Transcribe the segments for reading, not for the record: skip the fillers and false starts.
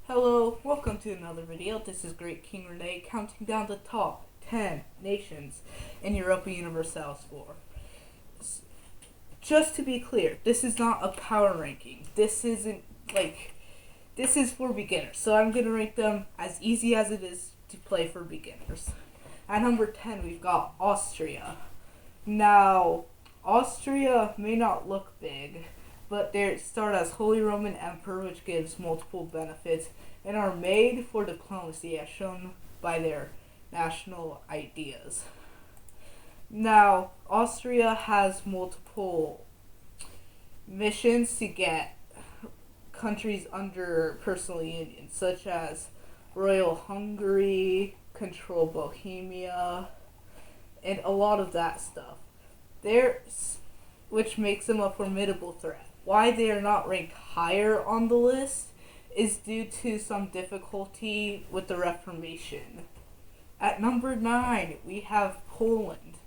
Hello, welcome to another video. This is Great King Renee counting down the top 10 nations in Europa Universalis 4. Just to be clear, this is not a power ranking. This is for beginners. So I'm going to rank them as easy as it is to play for beginners. At number 10, we've got Austria. Now, Austria may not look big, but they start as Holy Roman Emperor, which gives multiple benefits, and are made for diplomacy as shown by their national ideas. Now, Austria has multiple missions to get countries under personal union, such as Royal Hungary, control Bohemia, and a lot of that stuff. Which makes them a formidable threat. Why they are not ranked higher on the list is due to some difficulty with the Reformation. At number 9, we have Poland.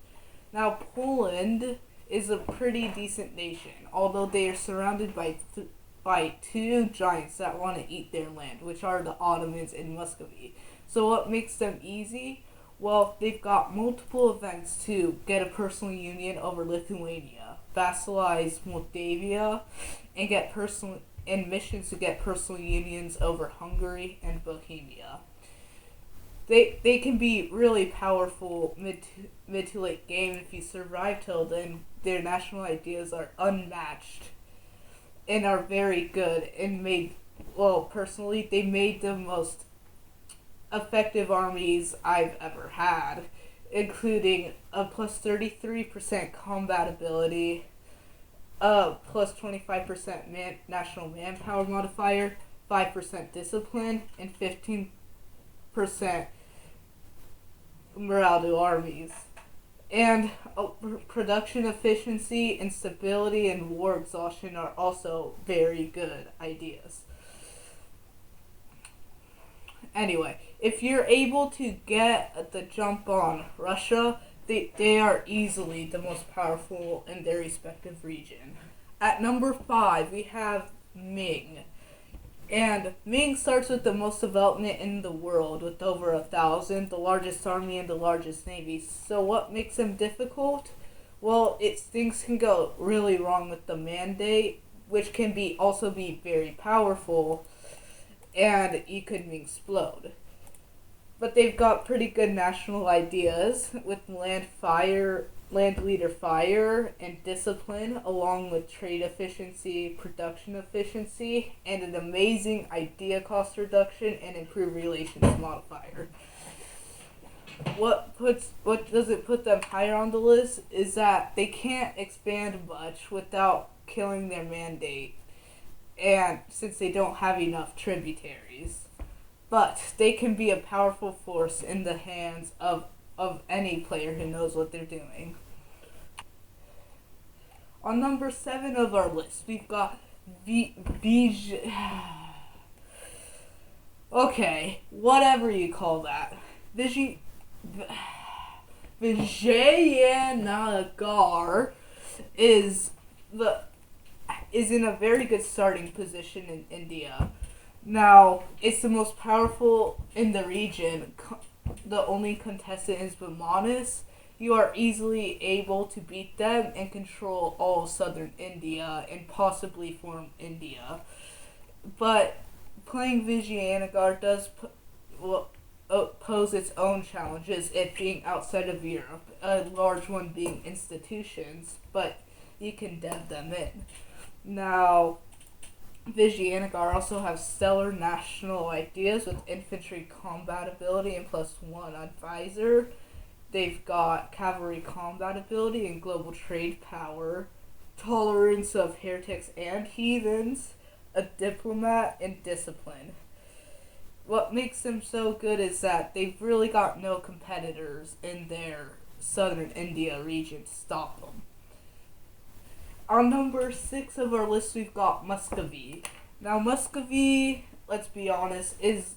Now, Poland is a pretty decent nation, although they are surrounded by two giants that want to eat their land, which are the Ottomans and Muscovy. So what makes them easy? Well, they've got multiple events to get a personal union over Lithuania, vassalize Moldavia, and missions to get personal unions over Hungary and Bohemia. They can be really powerful mid to late game. If you survive till then, their national ideas are unmatched and are very good and personally, they made the most effective armies I've ever had, including a plus 33% combat ability, a plus 25% national manpower modifier, 5% discipline, and 15% morale to armies. And production efficiency and stability and war exhaustion are also very good ideas. Anyway, if you're able to get the jump on Russia, they are easily the most powerful in their respective region. At number 5, we have Ming. And Ming starts with the most development in the world, with over 1,000, the largest army and the largest navy. So what makes them difficult? Well, things can go really wrong with the mandate, which can also be very powerful, and it could explode. But they've got pretty good national ideas with land leader fire, and discipline, along with trade efficiency, production efficiency, and an amazing idea cost reduction and improved relations modifier. What doesn't put them higher on the list is that they can't expand much without killing their mandate, and since they don't have enough tributaries. But they can be a powerful force in the hands of any player who knows what they're doing. On number 7 of our list, we've got okay, whatever you call that. Vijayanagar is in a very good starting position in India. Now, it's the most powerful in the region. The only contestant is Vimanis. You are easily able to beat them and control all of southern India and possibly form India. But playing Vijayanagar does pose its own challenges, it being outside of Europe, a large one being institutions, but you can dev them in. Now, Vijayanagar also have stellar national ideas with infantry combat ability and +1 advisor. They've got cavalry combat ability and global trade power, tolerance of heretics and heathens, a diplomat, and discipline. What makes them so good is that they've really got no competitors in their southern India region to stop them. On number 6 of our list, we've got Muscovy. Now, Muscovy, let's be honest, is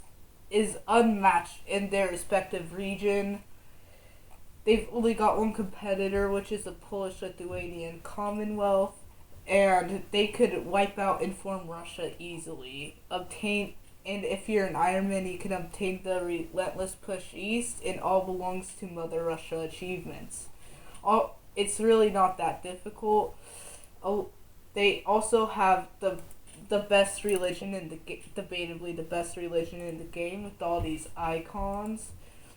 unmatched in their respective region. They've only got one competitor, which is the Polish-Lithuanian Commonwealth, and they could wipe out and form Russia easily, obtain and if you're an Ironman, you can obtain the Relentless Push East, and all belongs to Mother Russia achievements. It's really not that difficult. Oh, they also have the best religion in debatably the best religion in the game with all these icons.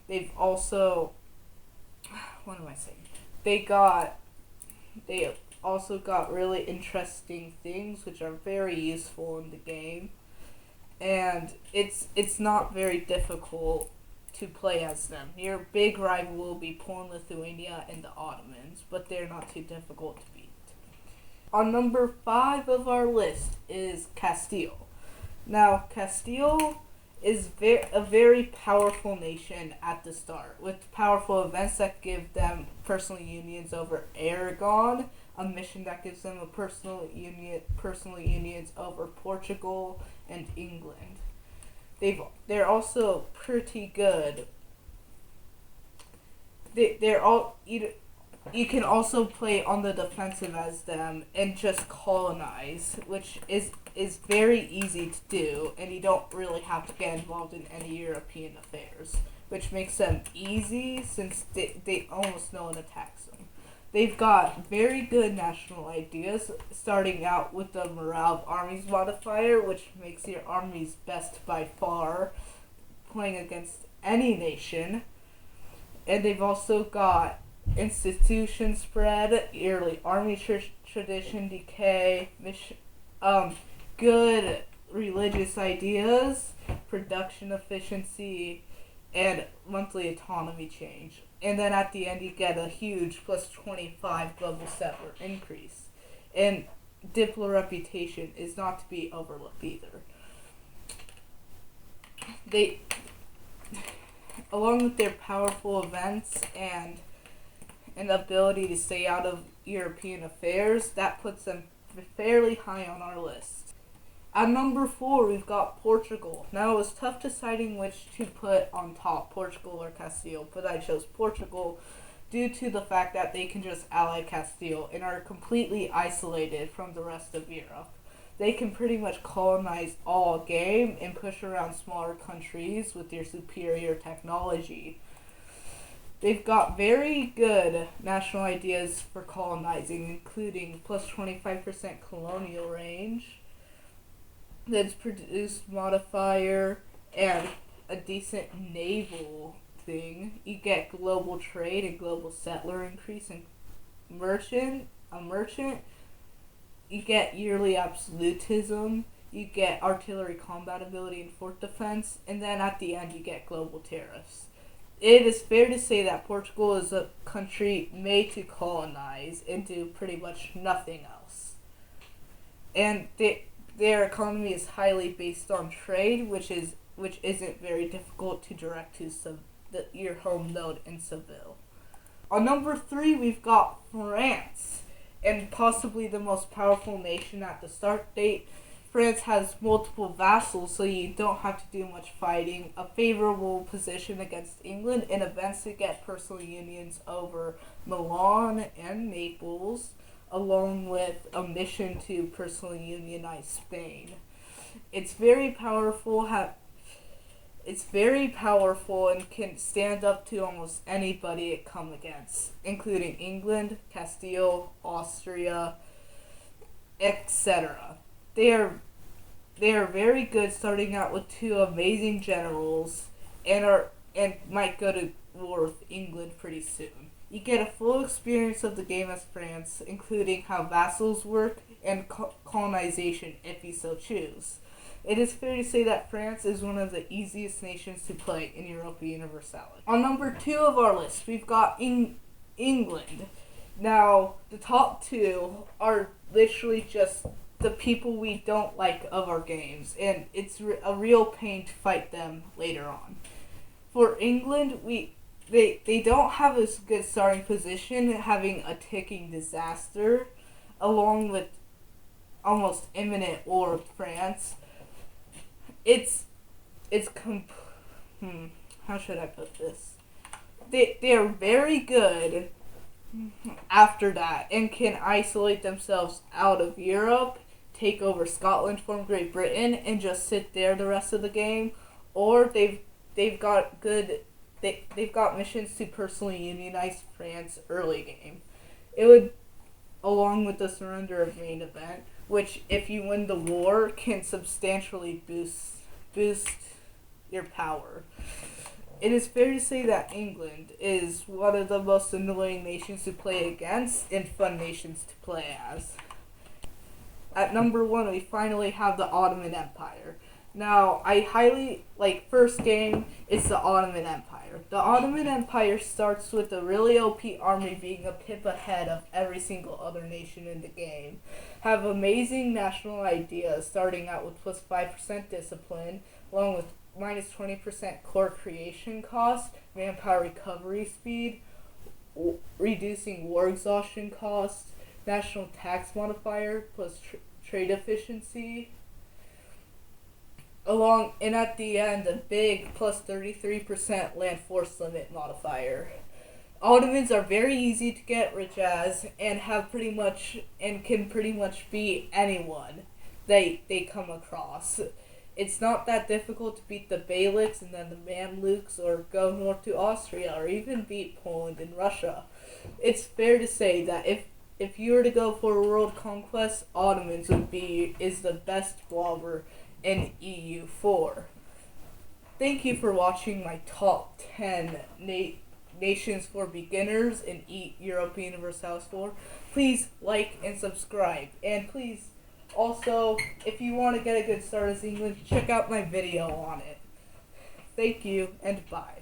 They've also, what am I saying? They also got really interesting things which are very useful in the game, and it's not very difficult to play as them. Your big rival will be Poland, Lithuania, and the Ottomans, but they're not too difficult to beat. On number 5 of our list is Castile. Now, Castile is a very powerful nation at the start, with powerful events that give them personal unions over Aragon, a mission that gives them a personal unions over Portugal and England. They're also pretty good. They're all you can also play on the defensive as them and just colonize, which is very easy to do, and you don't really have to get involved in any European affairs, which makes them easy since they almost no one attacks them. They've got very good national ideas, starting out with the Morale of Armies modifier, which makes your armies best by far, playing against any nation. And they've also got institution spread, yearly army tradition decay, good religious ideas, production efficiency, and monthly autonomy change. And then at the end you get a huge plus 25 global settler increase. And Diplo reputation is not to be overlooked either. They, along with their powerful events and an ability to stay out of European affairs, that puts them fairly high on our list. At number 4, we've got Portugal. Now, it was tough deciding which to put on top, Portugal or Castile, but I chose Portugal due to the fact that they can just ally Castile and are completely isolated from the rest of Europe. They can pretty much colonize all game and push around smaller countries with their superior technology. They've got very good national ideas for colonizing, including plus 25% colonial range, that's produced modifier, and a decent naval thing. You get global trade and global settler increase, and a merchant. You get yearly absolutism. You get artillery combat ability and fort defense, and then at the end you get global tariffs. It is fair to say that Portugal is a country made to colonize and do pretty much nothing else. And their economy is highly based on trade, which isn't very difficult to direct to your home node in Seville. On number 3, we've got France, and possibly the most powerful nation at the start date. France has multiple vassals, so you don't have to do much fighting, a favorable position against England, and events to get personal unions over Milan and Naples, along with a mission to personally unionize Spain. It's very powerful and can stand up to almost anybody it comes against, including England, Castile, Austria, etc. They are very good, starting out with 2 amazing generals, and might go to war with England pretty soon. You get a full experience of the game as France, including how vassals work and colonization if you so choose. It is fair to say that France is one of the easiest nations to play in Europa Universalis. On number 2 of our list, we've got England. Now, the top 2 are literally just the people we don't like of our games, and it's a real pain to fight them later on. For England, they don't have a good starting position, having a ticking disaster, along with almost imminent war with France. How should I put this? They are very good after that and can isolate themselves out of Europe, take over Scotland from Great Britain and just sit there the rest of the game, or they've got missions to personally unionize France early game. It would, along with the surrender of main event, which if you win the war can substantially boost your power. It is fair to say that England is one of the most annoying nations to play against and fun nations to play as. At number 1, we finally have the Ottoman Empire. Now, first game is the Ottoman Empire. The Ottoman Empire starts with a really OP army being a pip ahead of every single other nation in the game. Have amazing national ideas, starting out with plus 5% discipline, along with minus 20% core creation cost, manpower recovery speed, reducing war exhaustion cost, national tax modifier plus trade efficiency, and at the end a big plus 33% land force limit modifier. Ottomans are very easy to get rich as and can pretty much beat anyone they come across. It's not that difficult to beat the Beyliks and then the Mamluks, or go north to Austria, or even beat Poland and Russia. It's fair to say that if you were to go for a world conquest, Ottomans is the best blobber in EU4. Thank you for watching my top 10 nations for beginners in European Universalis 4. Please like and subscribe, and please also, if you want to get a good start as English, check out my video on it. Thank you, and bye.